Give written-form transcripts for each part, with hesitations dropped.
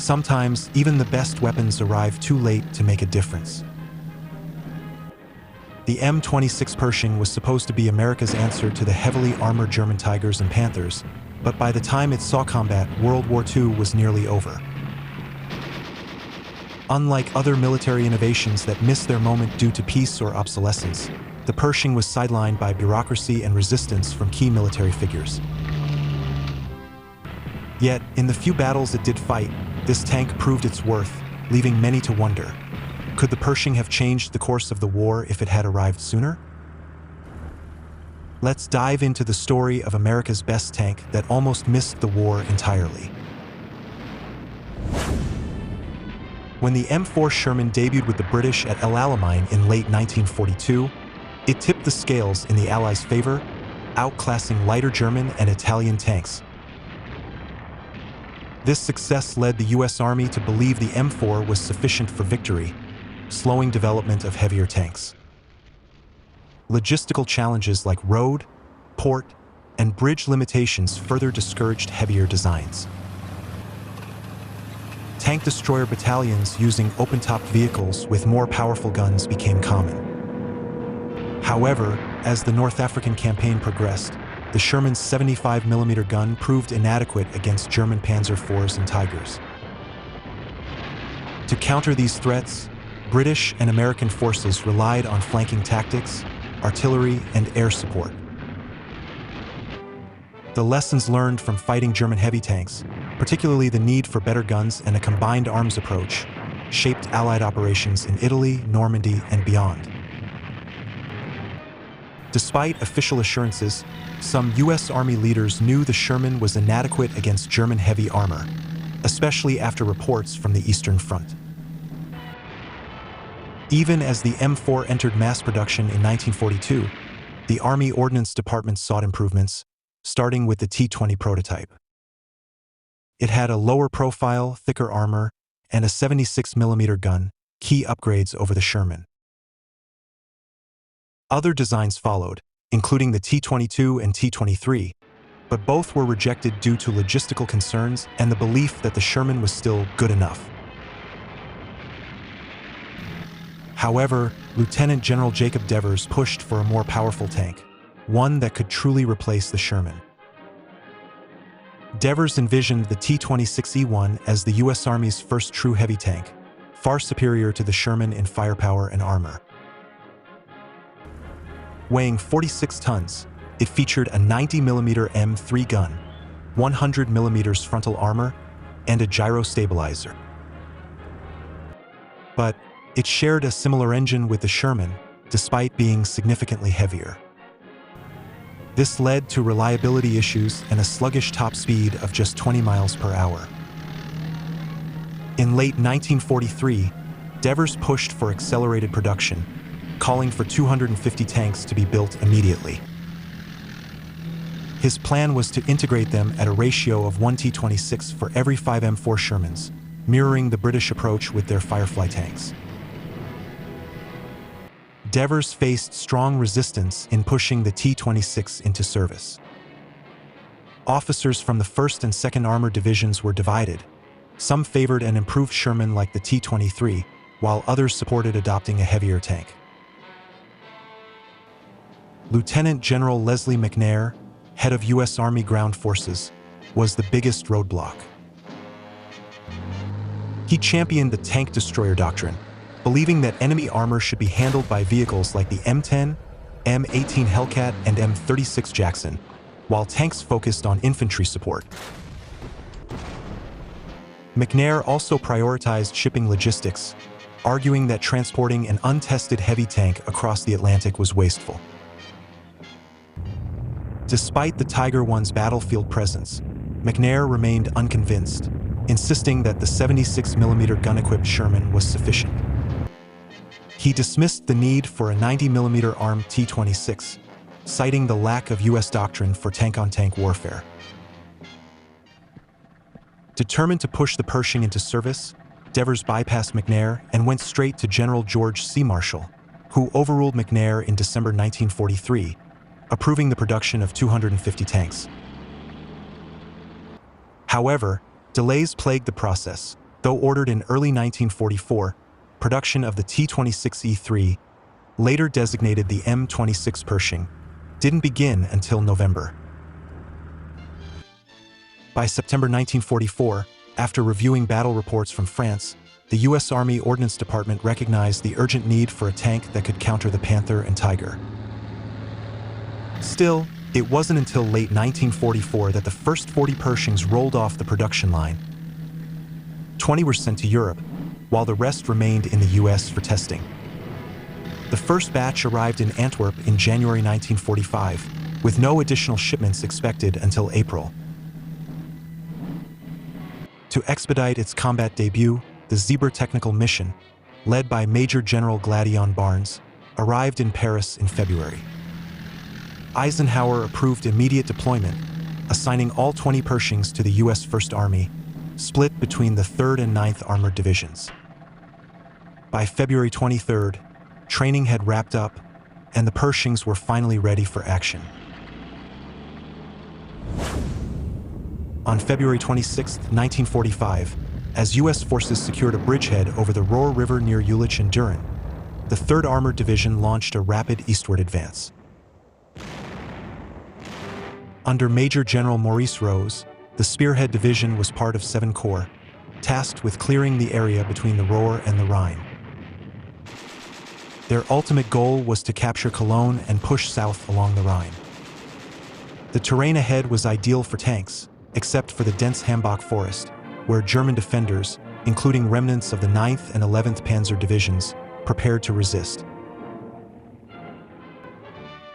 Sometimes, even the best weapons arrive too late to make a difference. The M26 Pershing was supposed to be America's answer to the heavily armored German Tigers and Panthers, but by the time it saw combat, World War II was nearly over. Unlike other military innovations that missed their moment due to peace or obsolescence, the Pershing was sidelined by bureaucracy and resistance from key military figures. Yet, in the few battles it did fight, this tank proved its worth, leaving many to wonder. Could the Pershing have changed the course of the war if it had arrived sooner? Let's dive into the story of America's best tank that almost missed the war entirely. When the M4 Sherman debuted with the British at El Alamein in late 1942, it tipped the scales in the Allies' favor, outclassing lighter German and Italian tanks. This success led the U.S. Army to believe the M4 was sufficient for victory, slowing development of heavier tanks. Logistical challenges like road, port, and bridge limitations further discouraged heavier designs. Tank destroyer battalions using open-topped vehicles with more powerful guns became common. However, as the North African campaign progressed, the Sherman's 75mm gun proved inadequate against German Panzer IVs and Tigers. To counter these threats, British and American forces relied on flanking tactics, artillery, and air support. The lessons learned from fighting German heavy tanks, particularly the need for better guns and a combined arms approach, shaped Allied operations in Italy, Normandy, and beyond. Despite official assurances, some U.S. Army leaders knew the Sherman was inadequate against German heavy armor, especially after reports from the Eastern Front. Even as the M4 entered mass production in 1942, the Army Ordnance Department sought improvements, starting with the T-20 prototype. It had a lower profile, thicker armor, and a 76mm gun, key upgrades over the Sherman. Other designs followed, including the T-22 and T-23, but both were rejected due to logistical concerns and the belief that the Sherman was still good enough. However, Lieutenant General Jacob Devers pushed for a more powerful tank, one that could truly replace the Sherman. Devers envisioned the T-26E1 as the U.S. Army's first true heavy tank, far superior to the Sherman in firepower and armor. Weighing 46 tons, it featured a 90mm M3 gun, 100mm frontal armor, and a gyro stabilizer. But it shared a similar engine with the Sherman, despite being significantly heavier. This led to reliability issues and a sluggish top speed of just 20 miles per hour. In late 1943, Devers pushed for accelerated production, calling for 250 tanks to be built immediately. His plan was to integrate them at a ratio of 1 T-26 for every 5 M4 Shermans, mirroring the British approach with their Firefly tanks. Devers faced strong resistance in pushing the T-26 into service. Officers from the 1st and 2nd Armored Divisions were divided. Some favored an improved Sherman like the T-23, while others supported adopting a heavier tank. Lieutenant General Leslie McNair, head of U.S. Army Ground Forces, was the biggest roadblock. He championed the tank destroyer doctrine, believing that enemy armor should be handled by vehicles like the M10, M18 Hellcat, and M36 Jackson, while tanks focused on infantry support. McNair also prioritized shipping logistics, arguing that transporting an untested heavy tank across the Atlantic was wasteful. Despite the Tiger I's battlefield presence, McNair remained unconvinced, insisting that the 76mm gun-equipped Sherman was sufficient. He dismissed the need for a 90mm armed T-26, citing the lack of U.S. doctrine for tank-on-tank warfare. Determined to push the Pershing into service, Devers bypassed McNair and went straight to General George C. Marshall, who overruled McNair in December 1943, approving the production of 250 tanks. However, delays plagued the process, Though ordered in early 1944, production of the T-26E3, later designated the M26 Pershing, didn't begin until November. By September 1944, after reviewing battle reports from France, the U.S. Army Ordnance Department recognized the urgent need for a tank that could counter the Panther and Tiger. Still, it wasn't until late 1944 that the first 40 Pershings rolled off the production line. 20 were sent to Europe, while the rest remained in the U.S. for testing. The first batch arrived in Antwerp in January 1945, with no additional shipments expected until April. To expedite its combat debut, the Zebra Technical Mission, led by Major General Gladion Barnes, arrived in Paris in February. Eisenhower approved immediate deployment, assigning all 20 Pershings to the U.S. First Army, split between the 3rd and 9th Armored Divisions. By February 23rd, training had wrapped up, and the Pershings were finally ready for action. On February 26, 1945, as U.S. forces secured a bridgehead over the Rohr River near Jülich and Düren, the 3rd Armored Division launched a rapid eastward advance. Under Major General Maurice Rose, the Spearhead Division was part of 7 Corps, tasked with clearing the area between the Rohr and the Rhine. Their ultimate goal was to capture Cologne and push south along the Rhine. The terrain ahead was ideal for tanks, except for the dense Hambach forest, where German defenders, including remnants of the 9th and 11th Panzer Divisions, prepared to resist.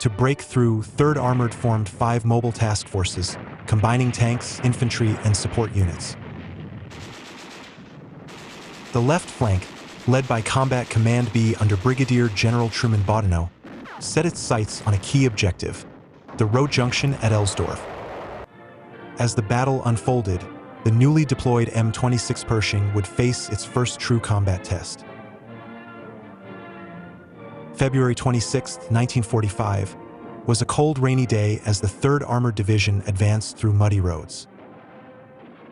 To break through, 3rd Armored formed 5 mobile task forces, combining tanks, infantry, and support units. The left flank, led by Combat Command B under Brigadier General Truman Boudinot, set its sights on a key objective, the road junction at Elsdorf. As the battle unfolded, the newly deployed M26 Pershing would face its first true combat test. February 26, 1945, was a cold, rainy day as the 3rd Armored Division advanced through muddy roads.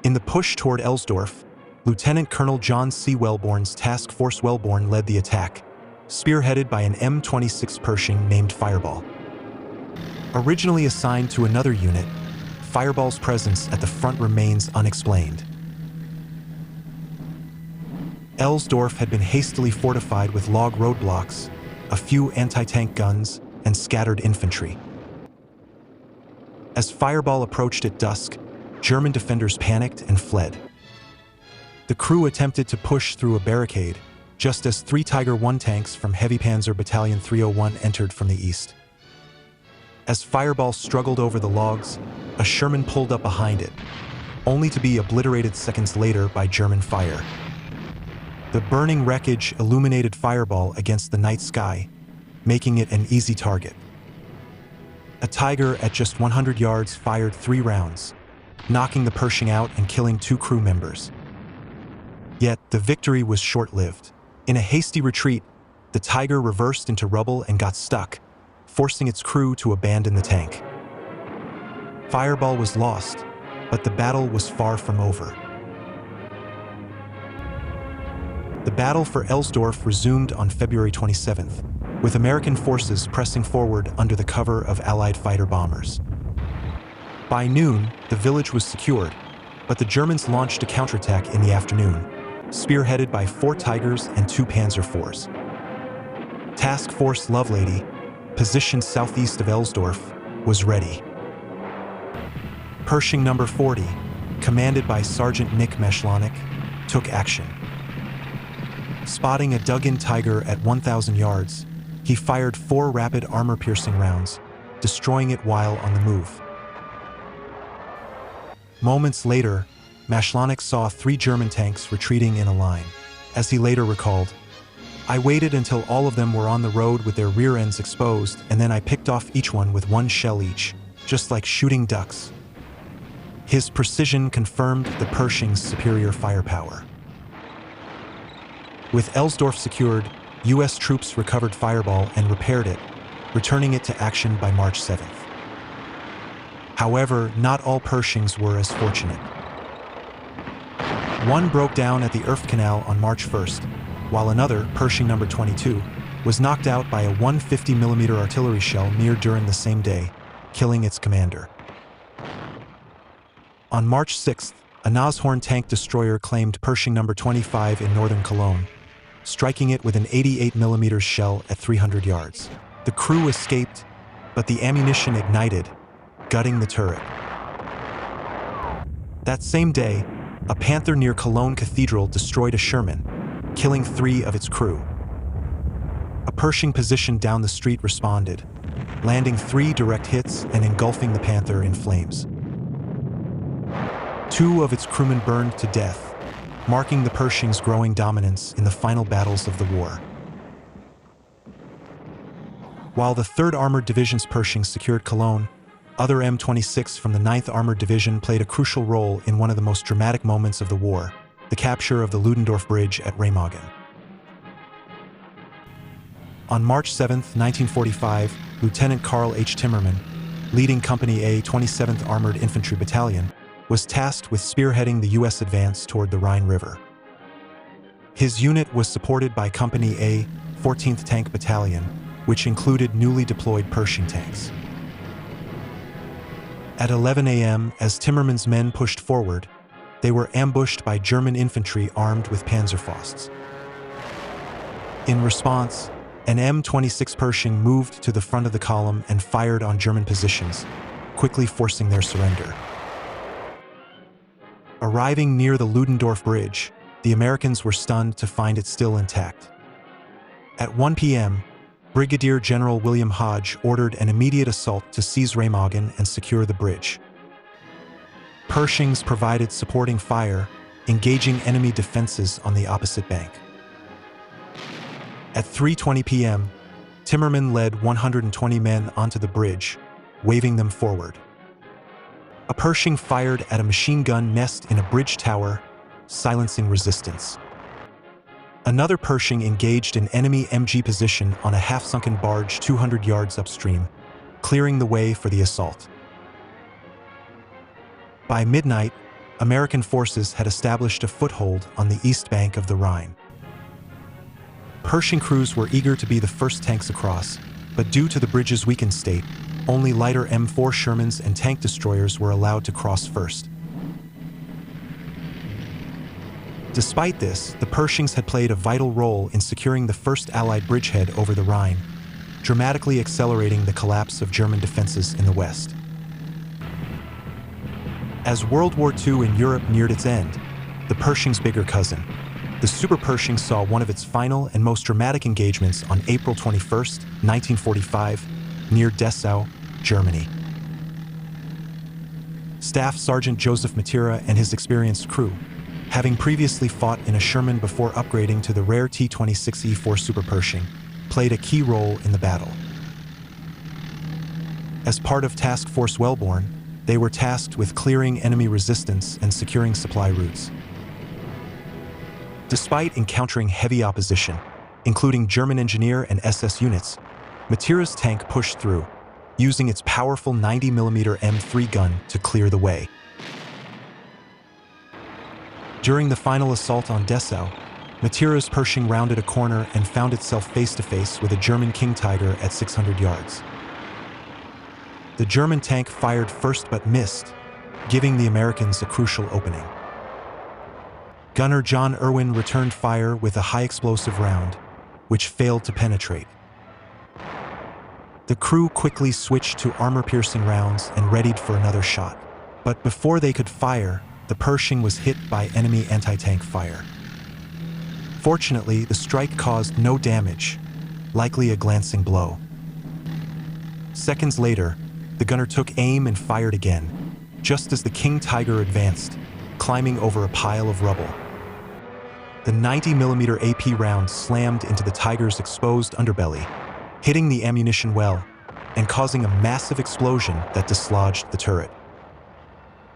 In the push toward Elsdorf, Lieutenant Colonel John C. Wellborn's Task Force Wellborn led the attack, spearheaded by an M26 Pershing named Fireball. Originally assigned to another unit, Fireball's presence at the front remains unexplained. Elsdorf had been hastily fortified with log roadblocks, a few anti-tank guns, and scattered infantry. As Fireball approached at dusk, German defenders panicked and fled. The crew attempted to push through a barricade, just as 3 Tiger I tanks from Heavy Panzer Battalion 301 entered from the east. As Fireball struggled over the logs, a Sherman pulled up behind it, only to be obliterated seconds later by German fire. The burning wreckage illuminated Fireball against the night sky, making it an easy target. A Tiger at just 100 yards fired 3 rounds, knocking the Pershing out and killing 2 crew members. Yet the victory was short-lived. In a hasty retreat, the Tiger reversed into rubble and got stuck, forcing its crew to abandon the tank. Fireball was lost, but the battle was far from over. The battle for Elsdorf resumed on February 27th, with American forces pressing forward under the cover of Allied fighter bombers. By noon, the village was secured, but the Germans launched a counterattack in the afternoon, spearheaded by 4 Tigers and 2 Panzer IVs. Task Force Lovelady, positioned southeast of Elsdorf, was ready. Pershing No. 40, commanded by Sergeant Nick Mashlanek, took action. Spotting a dug-in Tiger at 1,000 yards, he fired 4 rapid armor-piercing rounds, destroying it while on the move. Moments later, Mashlanek saw 3 German tanks retreating in a line. As he later recalled, "I waited until all of them were on the road with their rear ends exposed, and then I picked off each one with 1 shell each, just like shooting ducks." His precision confirmed the Pershing's superior firepower. With Elsdorf secured, U.S. troops recovered Fireball and repaired it, returning it to action by March 7th. However, not all Pershings were as fortunate. One broke down at the Erft Canal on March 1st, while another, Pershing No. 22, was knocked out by a 150mm artillery shell near during the same day, killing its commander. On March 6th, a Nashorn tank destroyer claimed Pershing No. 25 in northern Cologne, striking it with an 88mm shell at 300 yards. The crew escaped, but the ammunition ignited, gutting the turret. That same day, a Panther near Cologne Cathedral destroyed a Sherman, killing 3 of its crew. A Pershing positioned down the street responded, landing 3 direct hits and engulfing the Panther in flames. 2 of its crewmen burned to death, marking the Pershing's growing dominance in the final battles of the war. While the 3rd Armored Division's Pershing secured Cologne, other M26 from the 9th Armored Division played a crucial role in one of the most dramatic moments of the war, the capture of the Ludendorff Bridge at Remagen. On March 7, 1945, Lieutenant Carl H. Timmerman, leading Company A, 27th Armored Infantry Battalion, was tasked with spearheading the U.S. advance toward the Rhine River. His unit was supported by Company A, 14th Tank Battalion, which included newly deployed Pershing tanks. At 11 a.m., as Timmerman's men pushed forward, they were ambushed by German infantry armed with Panzerfausts. In response, an M26 Pershing moved to the front of the column and fired on German positions, quickly forcing their surrender. Arriving near the Ludendorff Bridge, the Americans were stunned to find it still intact. At 1 p.m., Brigadier General William Hodge ordered an immediate assault to seize Remagen and secure the bridge. Pershings provided supporting fire, engaging enemy defenses on the opposite bank. At 3:20 p.m., Timmerman led 120 men onto the bridge, waving them forward. A Pershing fired at a machine gun nest in a bridge tower, silencing resistance. Another Pershing engaged an enemy MG position on a half-sunken barge 200 yards upstream, clearing the way for the assault. By midnight, American forces had established a foothold on the east bank of the Rhine. Pershing crews were eager to be the first tanks across, but due to the bridge's weakened state, only lighter M4 Shermans and tank destroyers were allowed to cross first. Despite this, the Pershings had played a vital role in securing the first Allied bridgehead over the Rhine, dramatically accelerating the collapse of German defenses in the West. As World War II in Europe neared its end, the Pershing's bigger cousin, the Super Pershing, saw one of its final and most dramatic engagements on April 21, 1945, near Dessau, Germany. Staff Sergeant Joseph Matera and his experienced crew, having previously fought in a Sherman before upgrading to the rare T-26E4 Super Pershing, played a key role in the battle. As part of Task Force Wellborn, they were tasked with clearing enemy resistance and securing supply routes. Despite encountering heavy opposition, including German engineer and SS units, Matera's tank pushed through, using its powerful 90mm M3 gun to clear the way. During the final assault on Dessau, Matera's Pershing rounded a corner and found itself face-to-face with a German King Tiger at 600 yards. The German tank fired first but missed, giving the Americans a crucial opening. Gunner John Irwin returned fire with a high-explosive round, which failed to penetrate. The crew quickly switched to armor-piercing rounds and readied for another shot. But before they could fire, the Pershing was hit by enemy anti-tank fire. Fortunately, the strike caused no damage, likely a glancing blow. Seconds later, the gunner took aim and fired again, just as the King Tiger advanced, climbing over a pile of rubble. The 90mm AP round slammed into the Tiger's exposed underbelly, hitting the ammunition well and causing a massive explosion that dislodged the turret.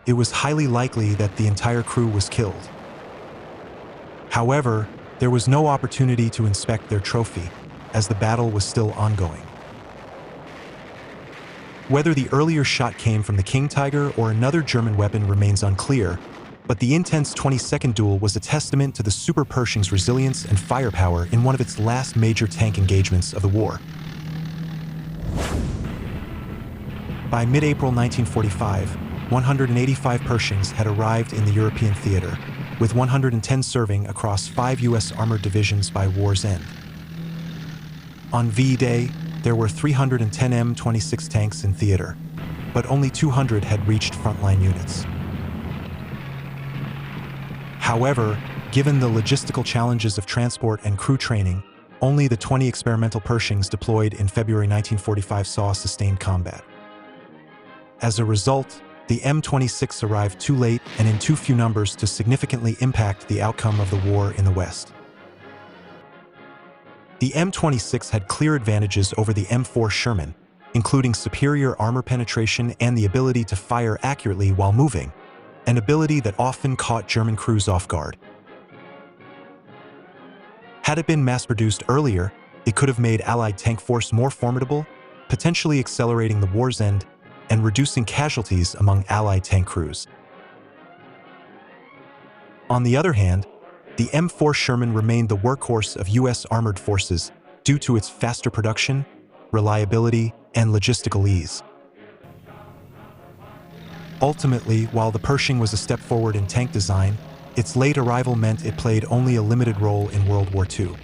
It was highly likely that the entire crew was killed. However, there was no opportunity to inspect their trophy, as the battle was still ongoing. Whether the earlier shot came from the King Tiger or another German weapon remains unclear, But the intense 22nd duel was a testament to the Super Pershing's resilience and firepower in one of its last major tank engagements of the war. By mid-April 1945, 185 Pershings had arrived in the European theater, with 110 serving across 5 U.S. armored divisions by war's end. On V-Day, there were 310 M26 tanks in theater, but only 200 had reached frontline units. However, given the logistical challenges of transport and crew training, only the 20 experimental Pershings deployed in February 1945 saw sustained combat. As a result, the M26 arrived too late and in too few numbers to significantly impact the outcome of the war in the West. The M26 had clear advantages over the M4 Sherman, including superior armor penetration and the ability to fire accurately while moving, an ability that often caught German crews off guard. Had it been mass-produced earlier, it could have made Allied tank force more formidable, potentially accelerating the war's end and reducing casualties among Allied tank crews. On the other hand, the M4 Sherman remained the workhorse of U.S. armored forces due to its faster production, reliability, and logistical ease. Ultimately, while the Pershing was a step forward in tank design, its late arrival meant it played only a limited role in World War II.